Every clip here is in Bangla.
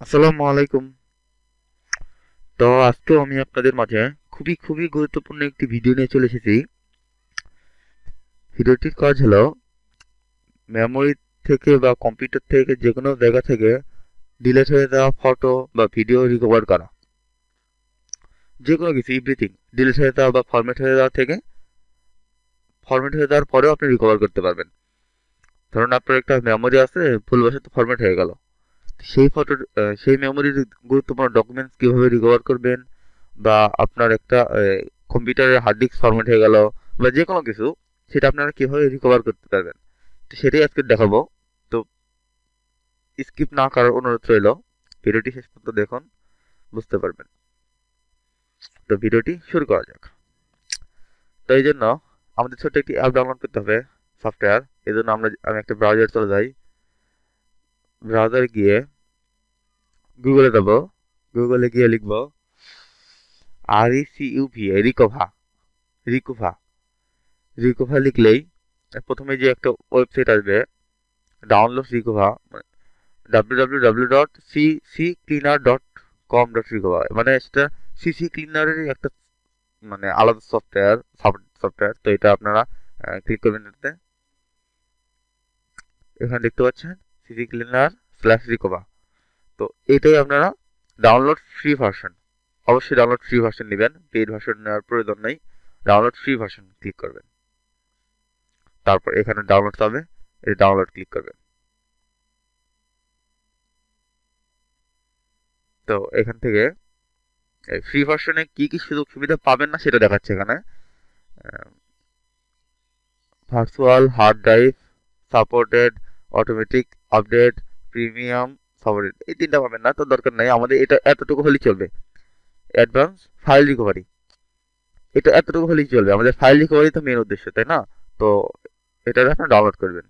আসসালামু আলাইকুম। তো আজকেও আমি আপনাদের মাঝে খুবই গুরুত্বপূর্ণ একটি ভিডিও নিয়ে চলে এসেছি। ভিডিওটির কাজ হলো মেমোরি থেকে বা কম্পিউটার থেকে যে কোনো জায়গা থেকে ডিলিট হয়ে যাওয়া ফটো বা ভিডিও রিকভার করা। যে কোনো কিছু এভরিথিং ডিলিট হয়ে যাওয়া বা ফরম্যাট হয়ে যাওয়ার পরেও আপনি রিকভার করতে পারবেন। ধরুন আপনার একটা মেমোরি আছে, ভুলবশত ফরম্যাট হয়ে গেল। সেই মেমোরির গুরুত্বপূর্ণ ডকুমেন্টস কিভাবে রিকভার করবেন, বা আপনার একটা কম্পিউটারের হার্ড ডিস্ক ফরম্যাট হয়ে গেল বা যে কোনো কিছু, সেটা আপনারা কিভাবে রিকভার করতে পারবেন, তো সেটাই আজকে দেখাবো। তো স্কিপ না করার অনুরোধ রইল, ভিডিওটি শেষ পর্যন্ত দেখুন, বুঝতে পারবেন। তো ভিডিওটি শুরু করা যাক। তো এই জন্য আমাদের ছোট্ট একটি অ্যাপ ডাউনলোড করতে হবে, সফটওয়্যার। এই জন্য আমি একটা ব্রাউজার চলে যাই। ব্রাউজারে গিয়ে গুগলে যাব। গুগলে গিয়ে লিখব রিকোভা। রিকোভা রিকোভা লিখলেই প্রথমে যে একটা ওয়েবসাইট আসবে, ডাউনলোড রিকোভা, www.ccleaner.com.recover, মানে সেটা সিসি ক্লিনারের একটা মানে আলাদা সফটওয়্যার। তো এটা আপনারা ক্লিক করবেন। এটাতে এখানে দেখতে পাচ্ছেন সিসি ক্লিনার স্ল্যাশ রিকোভা। তো এটাই আপনারা ডাউনলোড ফ্রি ভার্সন। অবশ্যই ডাউনলোড ফ্রি ভার্সন নেবেন, পেইড ভার্সন নেওয়ার প্রয়োজন নেই। ডাউনলোড ফ্রি ভার্সন ক্লিক করবেন। তারপর এখানে ডাউনলোড পাবে, এই ডাউনলোড ক্লিক করবেন। তো এখান থেকে ফ্রি ভার্সনে কি কি সুযোগ সুবিধা পাবেন না সেটা দেখাচ্ছে এখানে। Virtual hard drive supported, automatic update, premium supported, এই তিনটা পাবেন না, তো দরকার নাই, আমাদের এটা এতটুকু হলেই চলবে। অ্যাডভান্স ফাইল রিকভারি, এটা এতটুকু হলেই চলবে। আমাদের ফাইল রিকভারি তো মেন উদ্দেশ্য, তাই না? তো এটা আপনারা ডাউনলোড করবেন।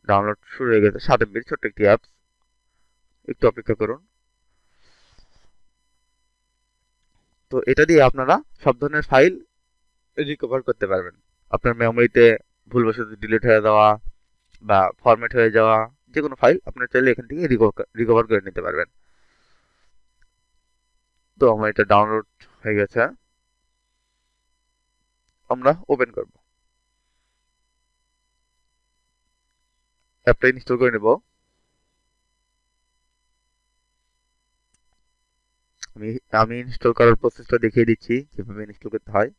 ডাউনলোড শুরু হয়ে গেছে, 7 MB ছোট্ট একটি অ্যাপস, একটু অপেক্ষা করুন। তো এটা দিয়ে আপনারা সব ধরনের ফাইল রিকভার করতে পারবেন। আপনার মেমোরিতে ভুলবশত ডিলিট হয়ে যাওয়া বা ফরম্যাট হয়ে যাওয়া যে কোনো ফাইল আপনার চাইলে এখান থেকে রিকভার করে নিতে পারবেন। তো আমার এটা ডাউনলোড হয়ে গেছে, আমরা ওপেন করব, অ্যাপটা ইনস্টল করে নেব। আমি আমি ইনস্টল করার প্রসেসটা দেখিয়ে দিচ্ছি কিভাবে ইনস্টল করতে হয়।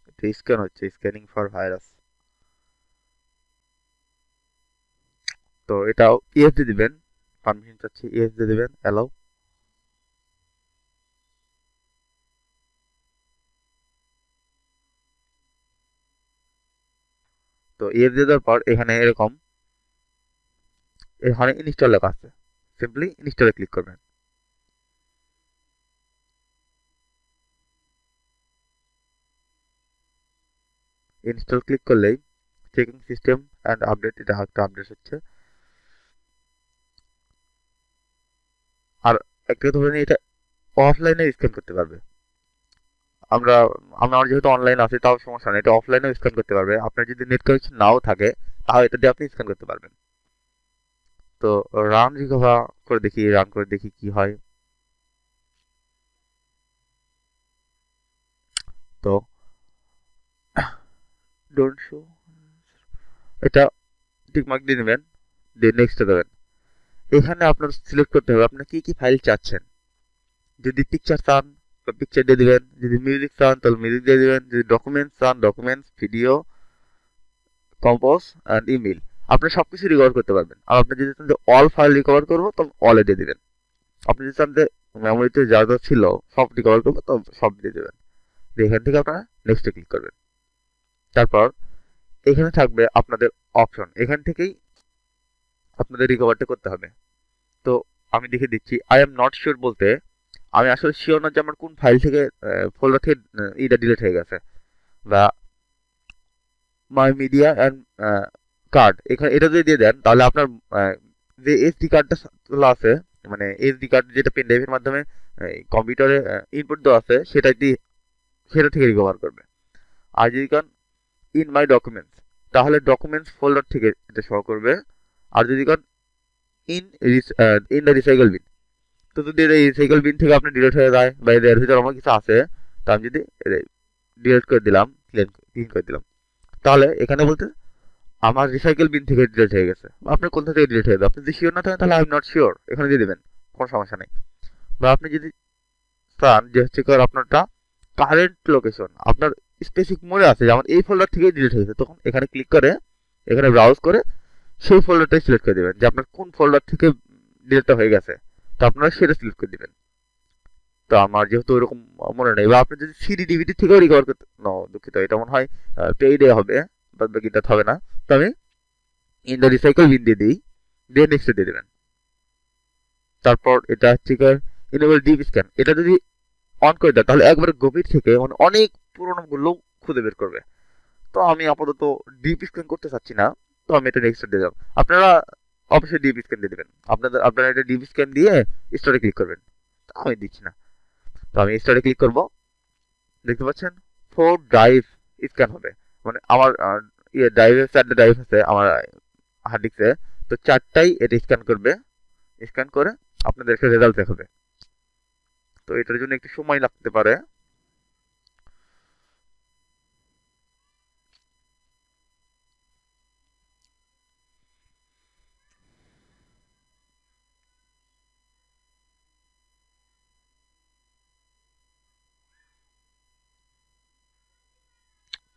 এটা স্ক্যান হচ্ছে, স্ক্যানিং ফর ভাইরাস। তো এটাও ইয়েস দিয়ে দিবেন, পারমিশন চাচ্ছি, ইয়েস দিয়ে দিবেন, অ্যালাউ। তো ইয়েস দিয়ে দেওয়ার পর এখানে ইনস্টল লেখা আছে, সিম্পলি ইনস্টলে ক্লিক করবেন। ইনস্টল ক্লিক করলেই চেকিং সিস্টেম অ্যান্ড আপডেট, এটা একটা আপডেট হচ্ছে। আর একটা ধরে নিই, এটা অফলাইনে স্ক্যান করতে পারবে। আমরা আমার যেহেতু অনলাইন আছে তাও সমস্যা নেই, এটা অফলাইনেও স্ক্যান করতে পারবে। আপনার যদি নেট কানেকশন নাও থাকে তাও এটা দিয়ে আপনি স্ক্যান করতে পারবেন। তো রান করে দেখি কি হয়। তো ডোন্ট শো, এটা টিকমার্ক দিয়ে নেবেন, দিয়ে নেক্সটে দেবেন। এখানে আপনার সিলেক্ট করতে হবে আপনি কি কি ফাইল চাচ্ছেন। যদি পিকচার চান তো পিকচার দিয়ে দিবেন, যদি মিউজিক চান তাহলে মিউজিক দিয়ে দিবেন, যদি ডকুমেন্টস চান documents, video, compose and email, আপনি সবকিছু রিকভার করতে পারবেন। আর আপনি যদি চান যে অল ফাইল রিকভার করবো তখন অলে দিয়ে দিবেন। আপনি যদি চান যে মেমোরিতে যা যা ছিল সব রিকভার করবো তো সব দিয়ে দেবেন। এখান থেকে আপনারা নেক্সটে ক্লিক করবেন। তারপর এখানে থাকবে আপনাদের অপশন, এখান থেকেই আপনাদের রিকভারটা করতে হবে। তো আমি দেখে দিচ্ছি, আই এম নট শিওর বলতে আমি আসলে শিওর না যে আমার কোন ফাইল থেকে ফোল্ডার থেকে এটা ডিলিট হয়ে গেছে, বা মাই মিডিয়া অ্যান্ড কার্ড, এখানে এটা যদি দিয়ে দেন তাহলে আপনার যে এসডি কার্ডটা তোলা আছে, মানে এসডি কার্ড যেটা পেন ড্রাইভের মাধ্যমে কম্পিউটারে ইনপুট দেওয়া আছে, সেটা দিয়ে সেটা থেকে রিকভার করবে। আর যদি কারণ ইন মাই ডকুমেন্টস, তাহলে ডকুমেন্টস ফোল্ডার থেকে এটা শো করবে। আর যদি কারণ in in the recycle bin, তো যদি এই রিসাইকেল বিন থেকে আপনি ডিলিট হয়ে যায় বা এর ভিতরে আমার কিছু আছে, তা আমি যদি ডিলিট করে দিলাম, ক্লিন করে দিলাম, তাহলে এখানে বলতে আমার রিসাইকেল বিন থেকে ডিলিট হয়ে গেছে। আপনার কোথা থেকে ডিলিট হয়ে যাবে, আপনি যদি শিওর না থাকেন তাহলে আই এম নট শিওর এখানে দিয়ে দেবেন, কোনো সমস্যা নেই। বা আপনি যদি চান যে হচ্ছে আপনারটা কারেন্ট লোকেশন আপনার স্পেসিফিক মনে আছে যেমন এই ফোল্ডার থেকে ডিলিট হয়েছে, তখন এখানে ক্লিক করে এখানে ব্রাউজ করে সেই ফোল্ডারটাই সিলেক্ট করে দেবেন যে আপনার কোন ফোল্ডার থেকে ডিলিটটা হয়ে গেছে, তো আপনারা সেটা সিলেক্ট করে দেবেন। তো আমার যেহেতু ওইরকম মনে নেই, বা আপনি যদি সিডি ডিভিডি থেকেও রিকভার করতে, দুঃখিত এটা মনে হয় পেইডে হবে, বাদ বাকিটা হবে না। তো আমি ইন দ্য রিসাইকেল বিন দিয়ে দিই, দিয়ে নেক্সট দিয়ে দেবেন। তারপর এটা হচ্ছে ইনেবল ডিপ স্ক্যান, এটা যদি অন করে দেয় তাহলে একবারে গভীর থেকে মানে অনেক পুরোনো গুলো খুঁজে বের করবে। তো আমি আপাতত ডিপ স্ক্যান করতে চাচ্ছি না, তো আমি এটা নেক্সট দিয়ে দিলাম। আপনারা অবশ্যই ডিপ স্ক্যান দিয়ে দেবেন, আপনারা এটা ডিপ স্ক্যান দিয়ে স্টোরে ক্লিক করবেন, তো আমি দিচ্ছি না। তো আমি স্টোরে ক্লিক করব, দেখতে পাচ্ছেন 4 ড্রাইভ স্ক্যান হবে, মানে আমার ড্রাইভে 4টা ড্রাইভ আছে আমার হার্ড ডিস্কে, তো 4টাই এটা স্ক্যান করবে, স্ক্যান করে আপনাদেরকে রেজাল্ট দেখাবে। তো এটার জন্য একটু সময় লাগতে পারে।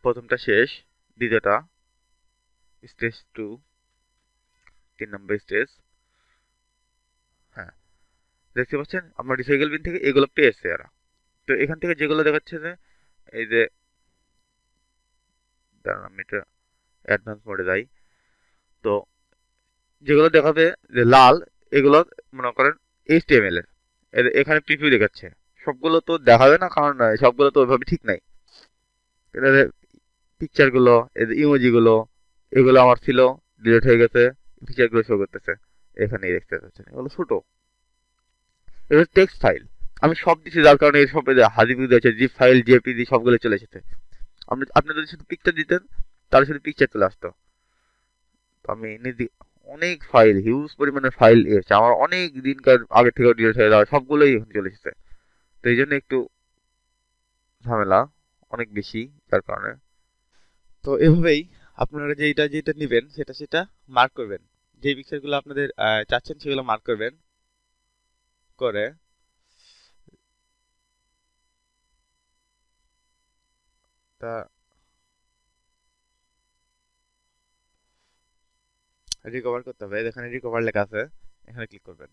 প্রথমটা শেষ, দ্বিতীয়টা স্টেজ 2, 3 নম্বর স্টেজ। হ্যাঁ, দেখতে পাচ্ছেন আমার রিসাইকেল বিন থেকে এগুলো পেয়েছে এরা। তো এখান থেকে যেগুলো দেখাচ্ছে যে এই যে, দাঁড়ান আমি এটা অ্যাডভান্স মোডে যাই, তো যেগুলো দেখাবে যে লাল, এগুলো মনে করেন HTML এর, এখানে প্রিভিউ দেখাচ্ছে। সবগুলো তো দেখাবে না, কারণ সবগুলো তো ওইভাবে ঠিক নাই। পিকচার গুলো, এই যে ইমোজি গুলো, এগুলো আমার ছিল, ডিলিট হয়ে গেছে, পিকচার গুলো শো করতেছে এখানেই দেখতে পাচ্ছেন, এগুলো ছোট, এগুলো টেক্সট ফাইল। আমি সব দিচ্ছি যার কারণে এই সব হাজিপুজি আছে, জিপ ফাইল, জেপিজি সবগুলো চলে এসেছে। আপনি যদি শুধু পিকচার দিতেন তাহলে শুধু পিকচার চলে আসতো। তো আমি নিজে অনেক ফাইল, হিউজ পরিমাণে ফাইল এসেছে আমার, অনেক দিনকার আগে থেকে ডিলিট হয়ে যাওয়া সবগুলোই এখন চলে এসেছে। তো এই জন্য একটু ঝামেলা অনেক বেশি, যার কারণে। তো এভাবেই আপনারা যেটা যেটা নেবেন সেটা সেটা মার্ক করবেন, যে পিকচারগুলো আপনাদের চাচ্ছেন সেগুলো মার্ক করবেন, করে তা রিকভার করতে হবে। এখানে রিকভার লেখা আছে, এখানে ক্লিক করবেন।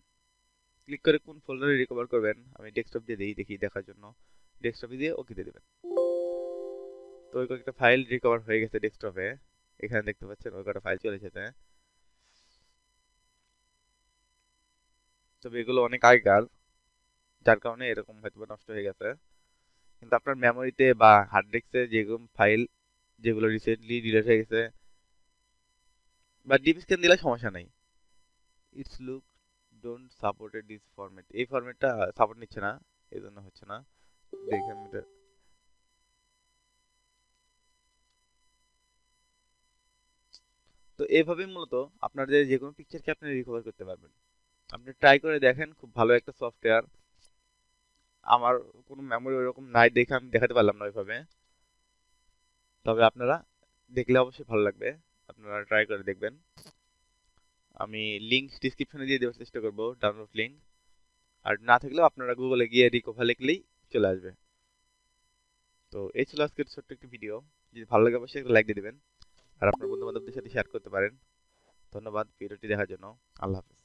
ক্লিক করে কোন ফোল্ডারে রিকভার করবেন, আমি ডেস্কটপ দিয়ে দিই দেখি দেখার জন্য, ডেস্কটপে দিয়ে ওকে দিয়ে দেবেন। তো ওই কয়েকটা ফাইল রিকভার হয়ে গেছে ডেস্কটপে, এখানে দেখতে পাচ্ছেন ওই কটা ফাইল চলে এসেছে। তবে এগুলো অনেক আগেকার, যার কারণে এরকম হয়তো নষ্ট হয়ে গেছে। কিন্তু আপনার মেমোরিতে বা হার্ড ডিস্কে যেরকম ফাইল যেগুলো রিসেন্টলি ডিলিট হয়ে গেছে বা ডিপ স্ক্যান দিলে সমস্যা নাই। It's look don't supported this format, এই ফরম্যাটটা সাপোর্ট নিচ্ছে না, এই জন্য হচ্ছে না। দেখে আমি এটা, তো এইভাবেই মূলত আপনাদের যে কোনো পিকচারকে আপনি রিকভার করতে পারবেন। আপনি ট্রাই করে দেখেন, খুব ভালো একটা সফটওয়্যার। আমার কোনো মেমোরি ওরকম নাই দেখে আমি দেখাতে পারলাম না ওইভাবে, তবে আপনারা দেখলে অবশ্যই ভালো লাগবে, আপনারা ট্রাই করে দেখবেন। আমি লিঙ্ক ডিসক্রিপশনে দিয়ে দেওয়ার চেষ্টা করব, ডাউনলোড লিঙ্ক। আর না থাকলেও আপনারা গুগলে গিয়ে রিকভার লিখলেই চলে আসবে। তো এই ছিল আজকের ছোট্ট একটি ভিডিও, যদি ভালো লাগে অবশ্যই একটা লাইক দিয়ে দেবেন, আর আপনার বন্ধু বান্ধবদের সাথে শেয়ার করতে পারেন। ধন্যবাদ ভিডিওটি দেখার জন্য। আল্লাহ হাফেজ।